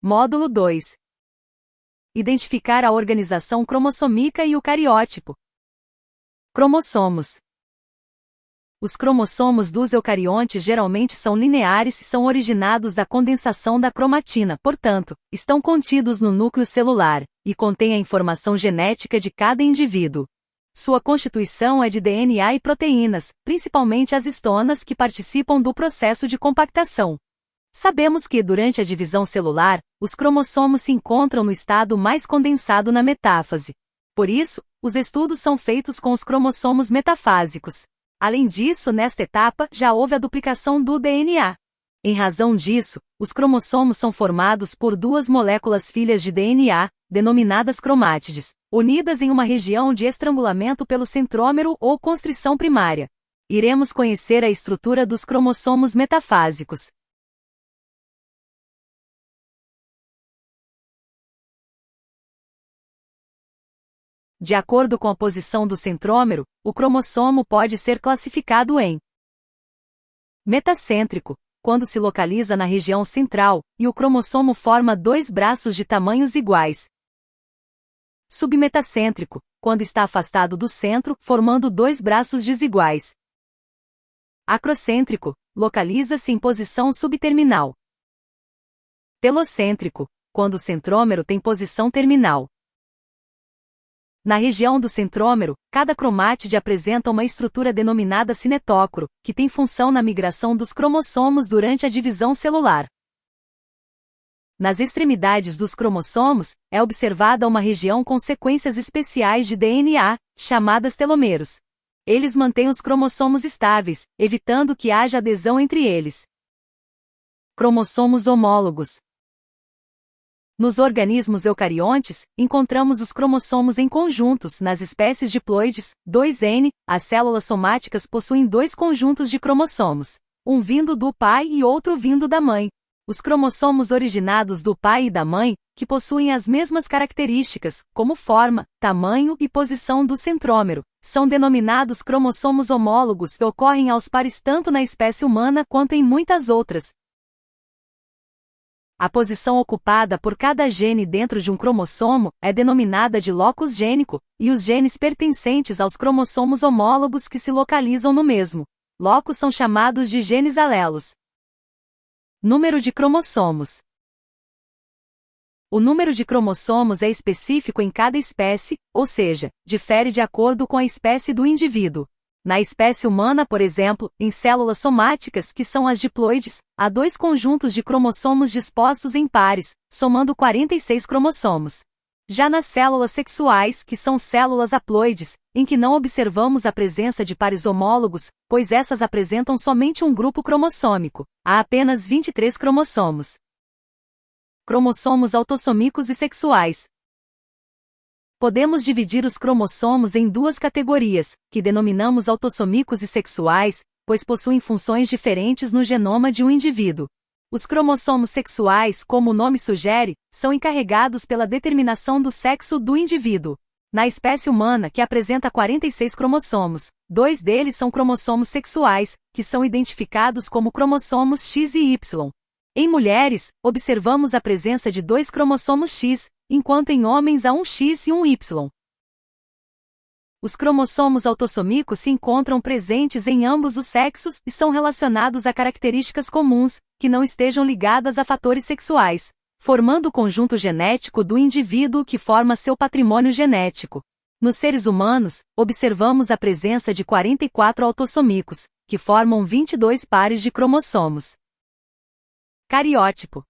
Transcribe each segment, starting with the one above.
Módulo 2. Identificar a organização cromossômica e o cariótipo. Cromossomos. Os cromossomos dos eucariontes geralmente são lineares e são originados da condensação da cromatina, portanto, estão contidos no núcleo celular, e contêm a informação genética de cada indivíduo. Sua constituição é de DNA e proteínas, principalmente as histonas que participam do processo de compactação. Sabemos que, durante a divisão celular, os cromossomos se encontram no estado mais condensado na metáfase. Por isso, os estudos são feitos com os cromossomos metafásicos. Além disso, nesta etapa, já houve a duplicação do DNA. Em razão disso, os cromossomos são formados por duas moléculas filhas de DNA, denominadas cromátides, unidas em uma região de estrangulamento pelo centrômero ou constrição primária. Iremos conhecer a estrutura dos cromossomos metafásicos. De acordo com a posição do centrômero, o cromossomo pode ser classificado em metacêntrico, quando se localiza na região central, e o cromossomo forma dois braços de tamanhos iguais. Submetacêntrico, quando está afastado do centro, formando dois braços desiguais. Acrocêntrico, localiza-se em posição subterminal. Telocêntrico, quando o centrômero tem posição terminal. Na região do centrômero, cada cromátide apresenta uma estrutura denominada cinetócoro, que tem função na migração dos cromossomos durante a divisão celular. Nas extremidades dos cromossomos, é observada uma região com sequências especiais de DNA, chamadas telômeros. Eles mantêm os cromossomos estáveis, evitando que haja adesão entre eles. Cromossomos homólogos. Nos organismos eucariontes, encontramos os cromossomos em conjuntos. Nas espécies diploides, 2N, as células somáticas possuem dois conjuntos de cromossomos, um vindo do pai e outro vindo da mãe. Os cromossomos originados do pai e da mãe, que possuem as mesmas características, como forma, tamanho e posição do centrômero, são denominados cromossomos homólogos e ocorrem aos pares tanto na espécie humana quanto em muitas outras. A posição ocupada por cada gene dentro de um cromossomo é denominada de locus gênico, e os genes pertencentes aos cromossomos homólogos que se localizam no mesmo locus são chamados de genes alelos. Número de cromossomos. O número de cromossomos é específico em cada espécie, ou seja, difere de acordo com a espécie do indivíduo. Na espécie humana, por exemplo, em células somáticas, que são as diploides, há dois conjuntos de cromossomos dispostos em pares, somando 46 cromossomos. Já nas células sexuais, que são células haploides, em que não observamos a presença de pares homólogos, pois essas apresentam somente um grupo cromossômico, há apenas 23 cromossomos. Cromossomos autossômicos e sexuais. Podemos dividir os cromossomos em duas categorias, que denominamos autossômicos e sexuais, pois possuem funções diferentes no genoma de um indivíduo. Os cromossomos sexuais, como o nome sugere, são encarregados pela determinação do sexo do indivíduo. Na espécie humana, que apresenta 46 cromossomos, 2 deles são cromossomos sexuais, que são identificados como cromossomos X e Y. Em mulheres, observamos a presença de 2 cromossomos X, enquanto em homens há um X e um Y. Os cromossomos autossômicos se encontram presentes em ambos os sexos e são relacionados a características comuns, que não estejam ligadas a fatores sexuais, formando o conjunto genético do indivíduo que forma seu patrimônio genético. Nos seres humanos, observamos a presença de 44 autossômicos, que formam 22 pares de cromossomos. Cariótipo.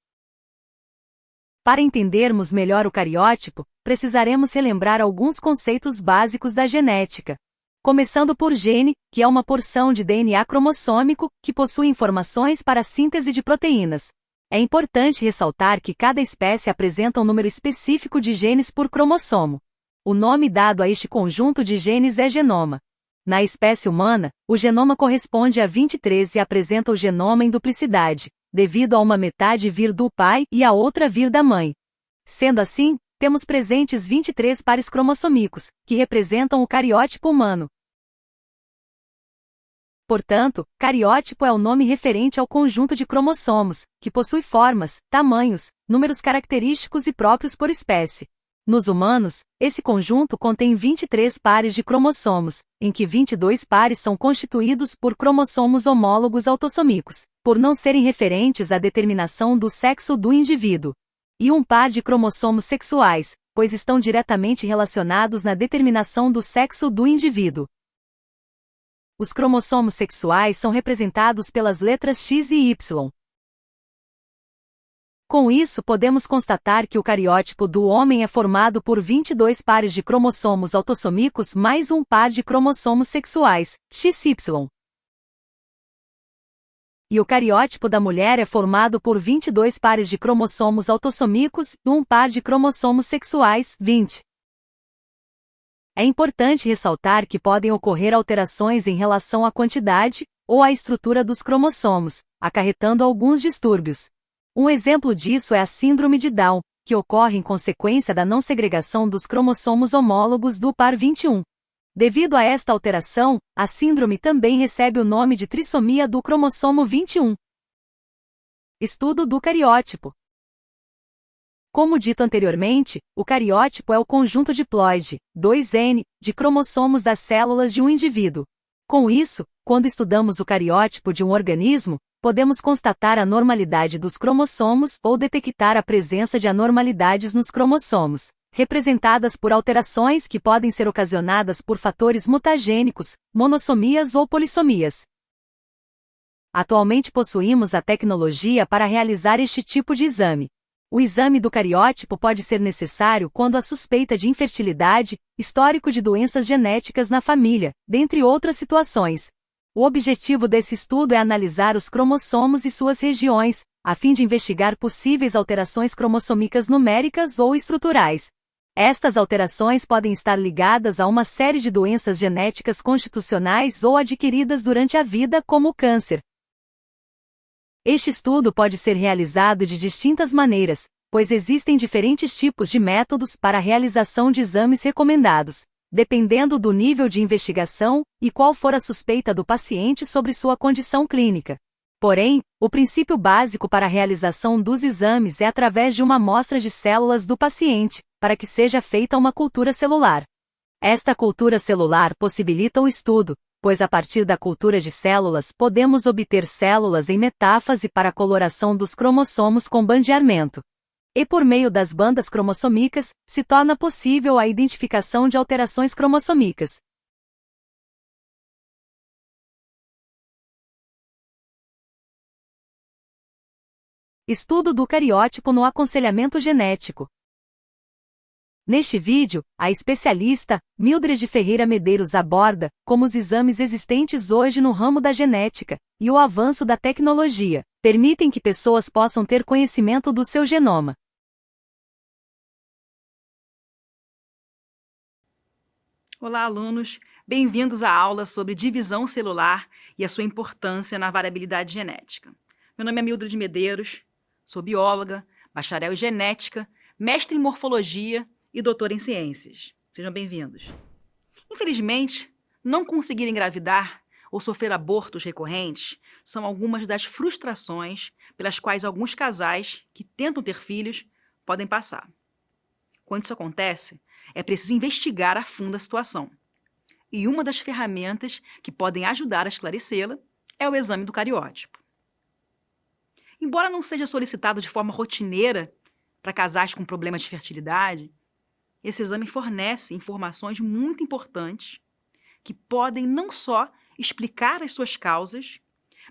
Para entendermos melhor o cariótipo, precisaremos relembrar alguns conceitos básicos da genética. Começando por gene, que é uma porção de DNA cromossômico, que possui informações para a síntese de proteínas. É importante ressaltar que cada espécie apresenta um número específico de genes por cromossomo. O nome dado a este conjunto de genes é genoma. Na espécie humana, o genoma corresponde a 23 e apresenta o genoma em duplicidade, devido a uma metade vir do pai e a outra vir da mãe. Sendo assim, temos presentes 23 pares cromossômicos, que representam o cariótipo humano. Portanto, cariótipo é o nome referente ao conjunto de cromossomos, que possui formas, tamanhos, números característicos e próprios por espécie. Nos humanos, esse conjunto contém 23 pares de cromossomos, em que 22 pares são constituídos por cromossomos homólogos autossômicos, por não serem referentes à determinação do sexo do indivíduo, e um par de cromossomos sexuais, pois estão diretamente relacionados na determinação do sexo do indivíduo. Os cromossomos sexuais são representados pelas letras X e Y. Com isso, podemos constatar que o cariótipo do homem é formado por 22 pares de cromossomos autossômicos mais um par de cromossomos sexuais, XY. E o cariótipo da mulher é formado por 22 pares de cromossomos autossômicos e um par de cromossomos sexuais, 20. É importante ressaltar que podem ocorrer alterações em relação à quantidade ou à estrutura dos cromossomos, acarretando alguns distúrbios. Um exemplo disso é a síndrome de Down, que ocorre em consequência da não segregação dos cromossomos homólogos do par 21. Devido a esta alteração, a síndrome também recebe o nome de trissomia do cromossomo 21. Estudo do cariótipo. Como dito anteriormente, o cariótipo é o conjunto diploide, 2N, de cromossomos das células de um indivíduo. Com isso, quando estudamos o cariótipo de um organismo, podemos constatar a normalidade dos cromossomos ou detectar a presença de anormalidades nos cromossomos, representadas por alterações que podem ser ocasionadas por fatores mutagênicos, monossomias ou polissomias. Atualmente possuímos a tecnologia para realizar este tipo de exame. O exame do cariótipo pode ser necessário quando há suspeita de infertilidade, histórico de doenças genéticas na família, dentre outras situações. O objetivo desse estudo é analisar os cromossomos e suas regiões, a fim de investigar possíveis alterações cromossômicas numéricas ou estruturais. Estas alterações podem estar ligadas a uma série de doenças genéticas constitucionais ou adquiridas durante a vida, como o câncer. Este estudo pode ser realizado de distintas maneiras, pois existem diferentes tipos de métodos para a realização de exames recomendados, dependendo do nível de investigação e qual for a suspeita do paciente sobre sua condição clínica. Porém, o princípio básico para a realização dos exames é através de uma amostra de células do paciente, para que seja feita uma cultura celular. Esta cultura celular possibilita o estudo, pois a partir da cultura de células podemos obter células em metáfase para a coloração dos cromossomos com bandeamento. E por meio das bandas cromossômicas, se torna possível a identificação de alterações cromossômicas. Estudo do cariótipo no aconselhamento genético. Neste vídeo, a especialista, Mildred Ferreira Medeiros aborda como os exames existentes hoje no ramo da genética e o avanço da tecnologia permitem que pessoas possam ter conhecimento do seu genoma. Olá, alunos! Bem-vindos à aula sobre divisão celular e a sua importância na variabilidade genética. Meu nome é Mildred Medeiros, sou bióloga, bacharel em genética, mestre em morfologia e doutora em ciências. Sejam bem-vindos. Infelizmente, não conseguir engravidar ou sofrer abortos recorrentes são algumas das frustrações pelas quais alguns casais que tentam ter filhos podem passar. Quando isso acontece, é preciso investigar a fundo a situação. E uma das ferramentas que podem ajudar a esclarecê-la é o exame do cariótipo. Embora não seja solicitado de forma rotineira para casais com problemas de fertilidade, esse exame fornece informações muito importantes que podem não só explicar as suas causas,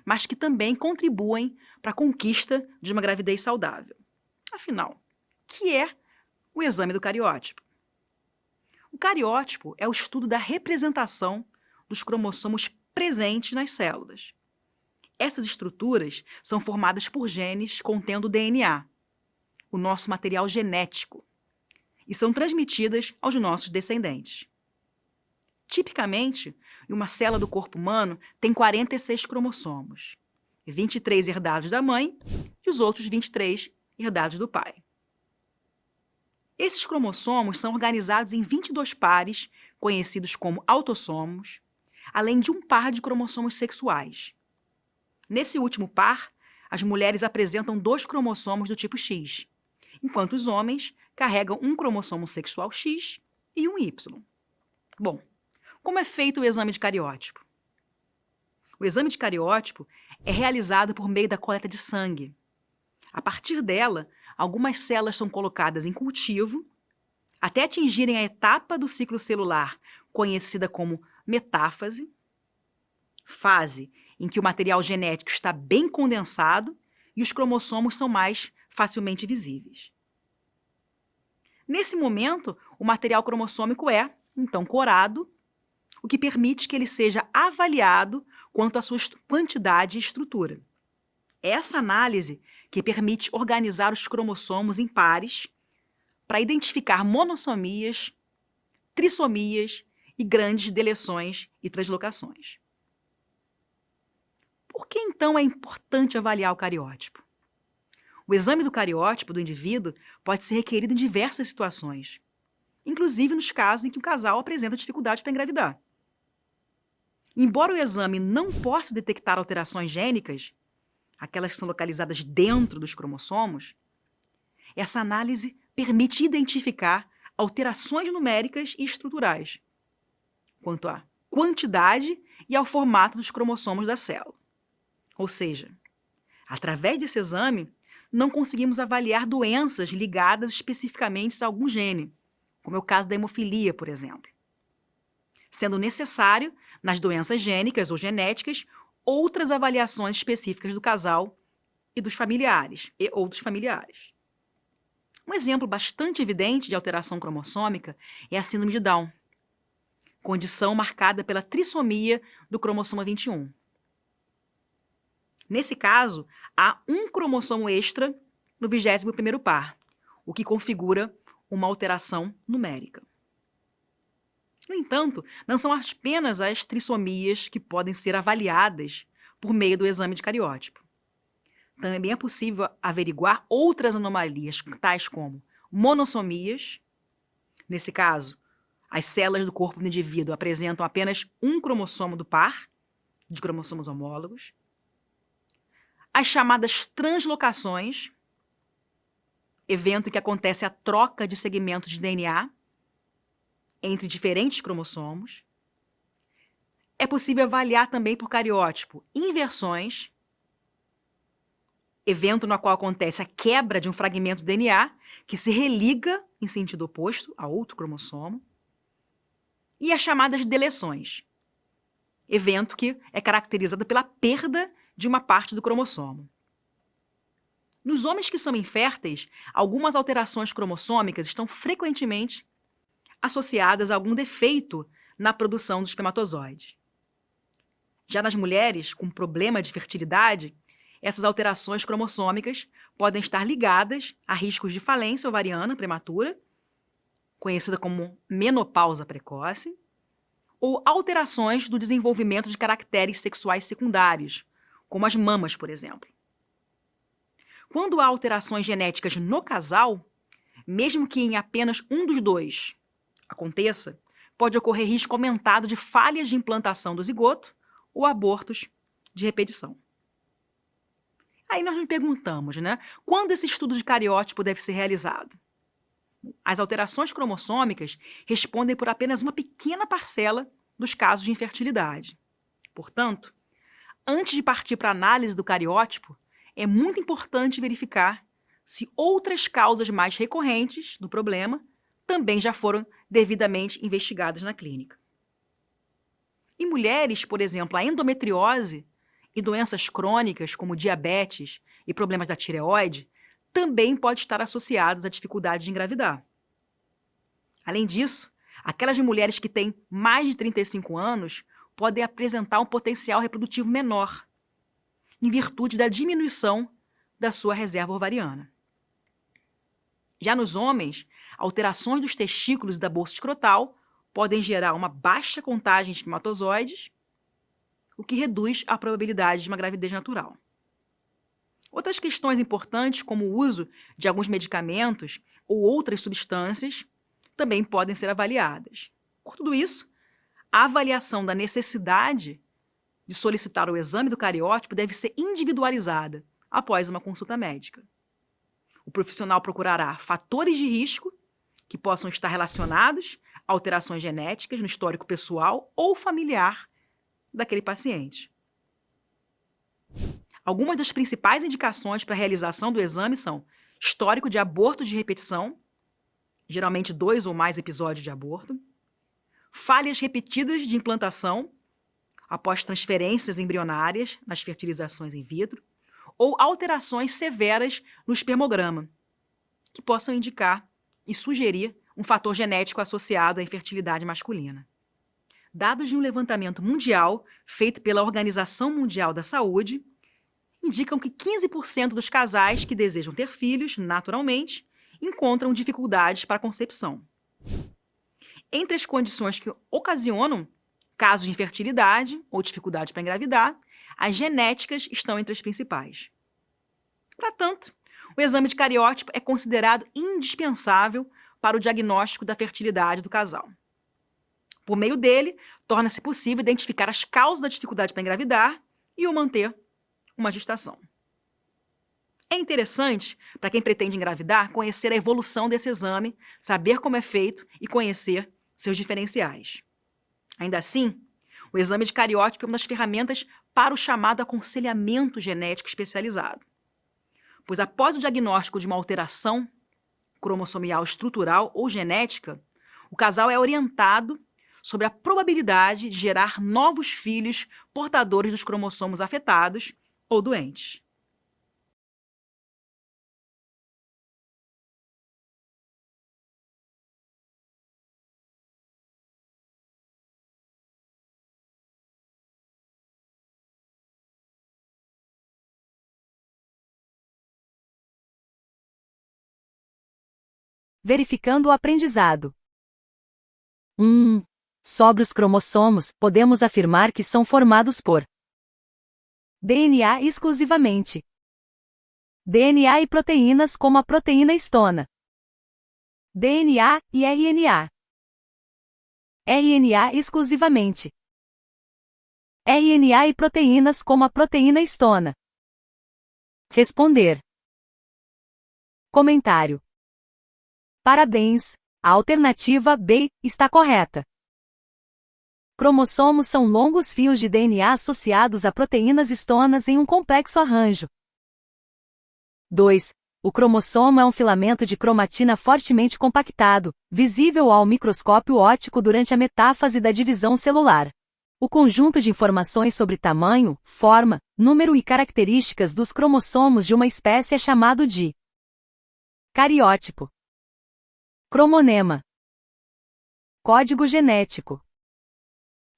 mas que também contribuem para a conquista de uma gravidez saudável. Afinal, o que é o exame do cariótipo? O cariótipo é o estudo da representação dos cromossomos presentes nas células. Essas estruturas são formadas por genes contendo DNA, o nosso material genético, e são transmitidas aos nossos descendentes. Tipicamente, uma célula do corpo humano tem 46 cromossomos, 23 herdados da mãe e os outros 23 herdados do pai. Esses cromossomos são organizados em 22 pares, conhecidos como autossomos, além de um par de cromossomos sexuais. Nesse último par, as mulheres apresentam 2 cromossomos do tipo X, enquanto os homens carregam um cromossomo sexual X e um Y. Bom, como é feito o exame de cariótipo? O exame de cariótipo é realizado por meio da coleta de sangue. A partir dela, algumas células são colocadas em cultivo até atingirem a etapa do ciclo celular conhecida como metáfase, fase em que o material genético está bem condensado e os cromossomos são mais facilmente visíveis. Nesse momento, o material cromossômico é, então, corado, o que permite que ele seja avaliado quanto à sua quantidade e estrutura. É essa análise que permite organizar os cromossomos em pares para identificar monossomias, trissomias e grandes deleções e translocações. Por que, então, é importante avaliar o cariótipo? O exame do cariótipo do indivíduo pode ser requerido em diversas situações, inclusive nos casos em que o casal apresenta dificuldade para engravidar. Embora o exame não possa detectar alterações gênicas, aquelas que são localizadas dentro dos cromossomos, essa análise permite identificar alterações numéricas e estruturais, quanto à quantidade e ao formato dos cromossomos da célula. Ou seja, através desse exame, não conseguimos avaliar doenças ligadas especificamente a algum gene, como é o caso da hemofilia, por exemplo. Sendo necessário, nas doenças gênicas ou genéticas, outras avaliações específicas do casal e dos familiares, e outros familiares. Um exemplo bastante evidente de alteração cromossômica é a síndrome de Down, condição marcada pela trissomia do cromossomo 21. Nesse caso, há um cromossomo extra no 21º par, o que configura uma alteração numérica. No entanto, não são apenas as trissomias que podem ser avaliadas por meio do exame de cariótipo. Também é possível averiguar outras anomalias, tais como monossomias. Nesse caso, as células do corpo do indivíduo apresentam apenas um cromossomo do par de cromossomos homólogos. As chamadas translocações, evento em que acontece a troca de segmentos de DNA entre diferentes cromossomos. É possível avaliar também por cariótipo inversões, evento no qual acontece a quebra de um fragmento do DNA que se religa em sentido oposto a outro cromossomo. E as chamadas deleções, evento que é caracterizado pela perda de uma parte do cromossomo. Nos homens que são inférteis, algumas alterações cromossômicas estão frequentemente associadas a algum defeito na produção dos espermatozoides. Já nas mulheres com problema de fertilidade, essas alterações cromossômicas podem estar ligadas a riscos de falência ovariana prematura, conhecida como menopausa precoce, ou alterações do desenvolvimento de caracteres sexuais secundários, como as mamas, por exemplo. Quando há alterações genéticas no casal, mesmo que em apenas um dos dois aconteça, pode ocorrer risco aumentado de falhas de implantação do zigoto ou abortos de repetição. Aí nós nos perguntamos, quando esse estudo de cariótipo deve ser realizado? As alterações cromossômicas respondem por apenas uma pequena parcela dos casos de infertilidade. Portanto, antes de partir para a análise do cariótipo, é muito importante verificar se outras causas mais recorrentes do problema também já foram devidamente investigadas na clínica. Em mulheres, por exemplo, a endometriose e doenças crônicas como diabetes e problemas da tireoide também pode estar associadas à dificuldade de engravidar. Além disso, aquelas mulheres que têm mais de 35 anos podem apresentar um potencial reprodutivo menor, em virtude da diminuição da sua reserva ovariana. Já nos homens, alterações dos testículos e da bolsa escrotal podem gerar uma baixa contagem de espermatozoides, o que reduz a probabilidade de uma gravidez natural. Outras questões importantes, como o uso de alguns medicamentos ou outras substâncias, também podem ser avaliadas. Por tudo isso, A avaliação da necessidade de solicitar o exame do cariótipo deve ser individualizada após uma consulta médica. O profissional procurará fatores de risco que possam estar relacionados a alterações genéticas no histórico pessoal ou familiar daquele paciente. Algumas das principais indicações para a realização do exame são histórico de aborto de repetição, geralmente 2 ou mais episódios de aborto, falhas repetidas de implantação após transferências embrionárias nas fertilizações in vitro, ou alterações severas no espermograma, que possam indicar e sugerir um fator genético associado à infertilidade masculina. Dados de um levantamento mundial feito pela Organização Mundial da Saúde indicam que 15% dos casais que desejam ter filhos, naturalmente, encontram dificuldades para a concepção. Entre as condições que ocasionam casos de infertilidade ou dificuldade para engravidar, as genéticas estão entre as principais. Portanto, o exame de cariótipo é considerado indispensável para o diagnóstico da fertilidade do casal. Por meio dele, torna-se possível identificar as causas da dificuldade para engravidar e o manter uma gestação. É interessante, para quem pretende engravidar, conhecer a evolução desse exame, saber como é feito e conhecer seus diferenciais. Ainda assim, o exame de cariótipo é uma das ferramentas para o chamado aconselhamento genético especializado. Pois após o diagnóstico de uma alteração cromossomial estrutural ou genética, o casal é orientado sobre a probabilidade de gerar novos filhos portadores dos cromossomos afetados ou doentes. Verificando o aprendizado. Sobre os cromossomos, podemos afirmar que são formados por DNA exclusivamente, DNA e proteínas como a proteína histona, DNA e RNA, RNA exclusivamente, RNA e proteínas como a proteína histona. Responder. Comentário. Parabéns, a alternativa B está correta. Cromossomos são longos fios de DNA associados a proteínas histonas em um complexo arranjo. 2. O cromossomo é um filamento de cromatina fortemente compactado, visível ao microscópio óptico durante a metáfase da divisão celular. O conjunto de informações sobre tamanho, forma, número e características dos cromossomos de uma espécie é chamado de cariótipo. Cromonema. Código genético.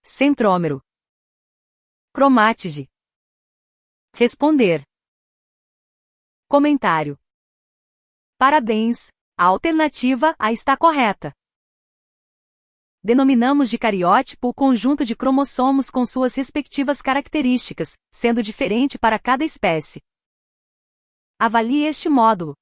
Centrômero. Cromátige. Responder. Comentário. Parabéns, a alternativa A está correta. Denominamos de cariótipo o conjunto de cromossomos com suas respectivas características, sendo diferente para cada espécie. Avalie este módulo.